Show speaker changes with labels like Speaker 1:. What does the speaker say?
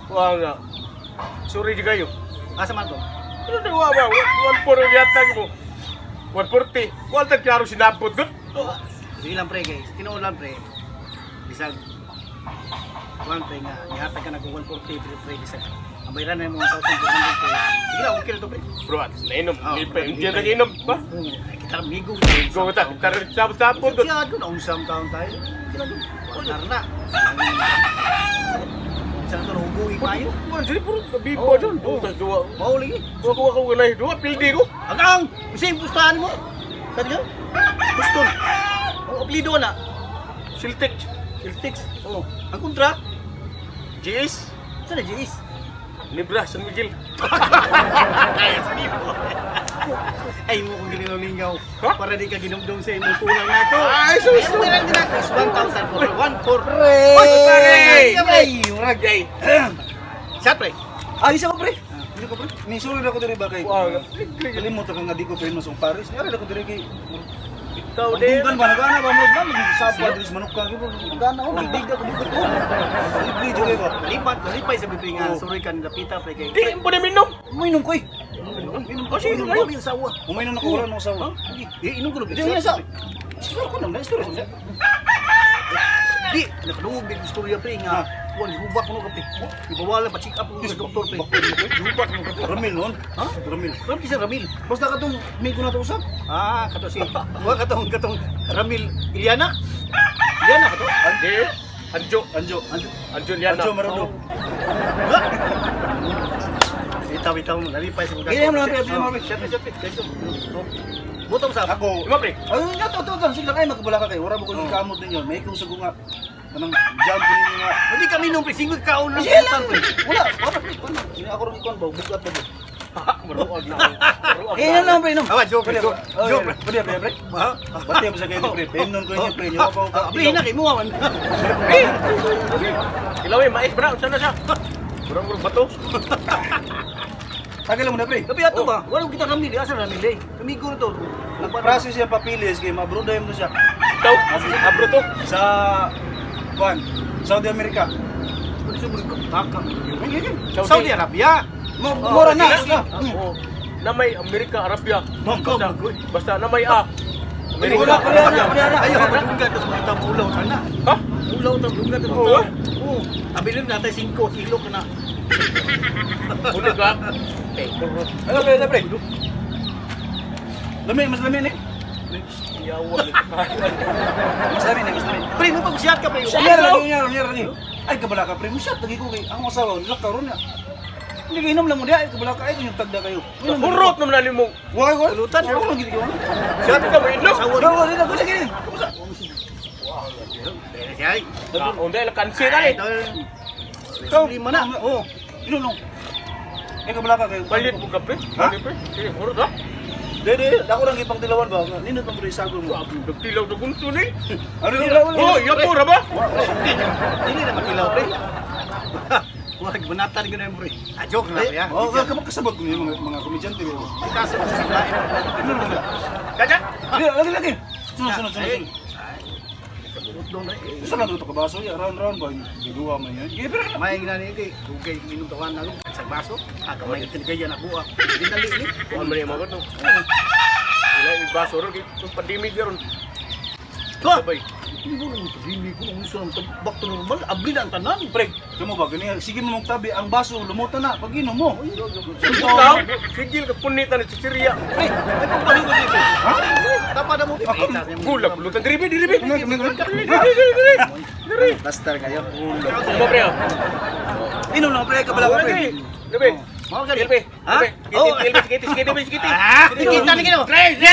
Speaker 1: Wah nga. Sorry di kayo.
Speaker 2: Asa man to?
Speaker 1: Ano na ba? 140 yata mo. 140. Wala tayong klaro sinabot doon.
Speaker 2: Sige lang pre guys. Tinuon lang pre. Bisag. Kuan pre nga. Nihatag ka na kung 140 pre bisag. Ang bayaran na yung 1,200 pre. Sige lang, okay na to pre.
Speaker 1: Bro, nainom. Hindi na nainom ba?
Speaker 2: Ay, kita migo.
Speaker 1: Go ta. Karon sabot-sabot doon.
Speaker 2: Siya doon. Unsam taon tayo. Sila doon. Kunar na. Saan ito nahuguhi tayo?
Speaker 1: Wala, jadi puro bibo doon. Dua.
Speaker 2: Mauli eh.
Speaker 1: Kuha ko ganay. Dua, pildi ko.
Speaker 2: Agang! Kasi yung gustahan mo. Saan nga? Guston. Ang aplido na.
Speaker 1: Siltek.
Speaker 2: Celtics. Oh. Ang kontra?
Speaker 1: GS.
Speaker 2: Saan na GS?
Speaker 1: Libra, San Miguel.
Speaker 2: Kaya sa niyo. Ay mo kung ginalingaw.
Speaker 1: Ha?
Speaker 2: Para di ka ginumdum sa imong tulang na ito.
Speaker 1: Ay, sus!
Speaker 2: Ay, meron din ako. 1,000 for 1 for...
Speaker 1: Ay,
Speaker 2: Murag ay. Siya pre.
Speaker 3: Ah, isa ko pre. Hindi ko pre. Nisulod ako diri ba kay.
Speaker 1: Wow.
Speaker 3: Kalimot ako nga di ko famous ang Paris. Nara ako diri kay.
Speaker 1: Ikaw din.
Speaker 3: Tunggan ba nagana ba mo ba maging sabad diri sa manukang ko. Nagana ako dig ako dito. Libre jud ba.
Speaker 2: Nalipay sa bibig nga. Sorry kan dapita pre kay.
Speaker 1: Di mo na minom.
Speaker 3: Uminom ko eh.
Speaker 2: Oh, sige,
Speaker 3: Uminom
Speaker 2: kayo sa uwa.
Speaker 3: Uminom na ko wala no sawa.
Speaker 2: Inom ko na.
Speaker 3: Di niya sa. Siguro ko nang story sa.
Speaker 2: Di, nakadungog din istorya pre nga. Kuan hubak mo ka pre. Ibawala pa check up mo sa doktor pre. Hubak mo ka pre.
Speaker 3: Ramil non.
Speaker 2: Ha?
Speaker 3: Ramil.
Speaker 2: Ano kisa Ramil?
Speaker 3: Basta ka tong may ko na to usap.
Speaker 2: Ah, kato si. Wa katong Ramil Iliana. Iliana kato.
Speaker 1: Andi. Anjo.
Speaker 3: Anjo.
Speaker 1: Anjo Liana.
Speaker 3: Anjo Marudo.
Speaker 2: Bitaw mo nalipay sa mga.
Speaker 3: Ganyan mo lang, pre, mo, pre.
Speaker 2: Shut. Butong sa
Speaker 3: Ako.
Speaker 1: Ima pre.
Speaker 3: Ayun nga to. Sila kay magkabala ka kay. Wala mo ko yung kamot ninyo. May kung sago nga. Kanang jump ko ninyo nga.
Speaker 2: Hindi kami nung pre singod kaon lang.
Speaker 3: Sige lang. Wala. Ini ako rin ikon ba? Bukat ba?
Speaker 1: Maruag na.
Speaker 3: Yan lang pre.
Speaker 2: Awa, joke.
Speaker 3: Joke pre. Pre.
Speaker 2: Ha?
Speaker 3: Bati mo sa kayo pre. Pemnon ko inyo pre. Nyo ako.
Speaker 2: Abli na kay mo man.
Speaker 1: Ilaw eh, mais bra. Saan na siya? Murang bato.
Speaker 3: Tagal mo na pre.
Speaker 2: Tapi ato ba? Wala kita Ramil, asa Ramil eh. Kami ko to.
Speaker 3: Process yung papilis kay mabroda mo siya
Speaker 1: Ikaw, abro to.
Speaker 3: sa Juan, Saudi America.
Speaker 2: Pwede sa murid ko. Taka.
Speaker 1: Saudi.
Speaker 2: Saudi Arabia.
Speaker 3: Mura na.
Speaker 1: Oo. Na may Amerika, Arabia.
Speaker 2: Bangkok.
Speaker 1: Basta na may A.
Speaker 3: Wala, wala.
Speaker 2: Ayaw ka dunggan tapos mga ulaw ka na.
Speaker 1: Ha?
Speaker 2: Ulaw tapos dunggan tapos
Speaker 1: Oo.
Speaker 2: Oo. Abilin natin 5 kilo ka na.
Speaker 1: Ulit ka.
Speaker 3: Ano pre? Mas lami ni.
Speaker 1: Yawa.
Speaker 3: Mas lami.
Speaker 2: Pre, mo pag-shot ka pre.
Speaker 3: Nyar lagi. Ay kabala ka pre, mo shot lagi ko kay ang asawa lakaw ron na. Hindi kainom lang mo di ay kabala ka ay yung tagda kayo.
Speaker 1: Urot naman na mo.
Speaker 3: Wala ko.
Speaker 2: Lutan.
Speaker 3: Ako lang gidi ko.
Speaker 1: Shot ka mo inom.
Speaker 2: Sawa
Speaker 3: Wala wala ko lagi.
Speaker 2: Ay.
Speaker 1: Onda lang kansi na eh.
Speaker 2: Ikaw lima na.
Speaker 3: Oo. Inom lang. Ay kabala ka kayo.
Speaker 1: Balit mo ka pre. Balit pre. Sige, urot ha.
Speaker 3: Dede, ako lang ipang dilawan ba? Nindot mo pre sago mo.
Speaker 1: Nagtilaw na gunto ni.
Speaker 3: Ano
Speaker 1: Oh, yapo ra ba?
Speaker 2: Dili na makilaw pre. Wag banatan ko na mo pre. Ah, joke na ya.
Speaker 3: Oh, kamu kasabot ko yung mga komedyante mo.
Speaker 2: Kaso sa lain.
Speaker 3: Ano naman?
Speaker 1: Kaja?
Speaker 3: Lagi. Sunod.
Speaker 2: Doon na.
Speaker 3: Gusto lang ito kabaso, round ba? Giduwa man yan. Pero
Speaker 2: May ginani kay kugay minum tawan na sa baso. Kamay tinigay na buak. Dinali ni.
Speaker 1: Kuan man yung mga ganun. Wala yung baso ron. Yung pandemig ron.
Speaker 2: Ko.
Speaker 1: Sabay.
Speaker 2: Hindi ko nung isang back to normal. Abli na ang tanan.
Speaker 3: pre, mo ba ganyan? Sige mo magtabi, ang baso lumutan na. Pag inom mo.
Speaker 1: Ikaw, sigil ka punitan at sisiriya.
Speaker 2: Pre, may pagpalo ko dito. Ha? Tapa na mo.
Speaker 1: Gulap, lutan. Diribi.
Speaker 2: Basta kayo.
Speaker 1: Ano pre?
Speaker 3: Inom lang pre, kabala ka pre.
Speaker 1: Diribi.
Speaker 2: Mau ka
Speaker 1: Ilbe.
Speaker 2: Ha?
Speaker 1: Ilbe. Sikiti.
Speaker 2: Ah, kita ni kino. Crazy.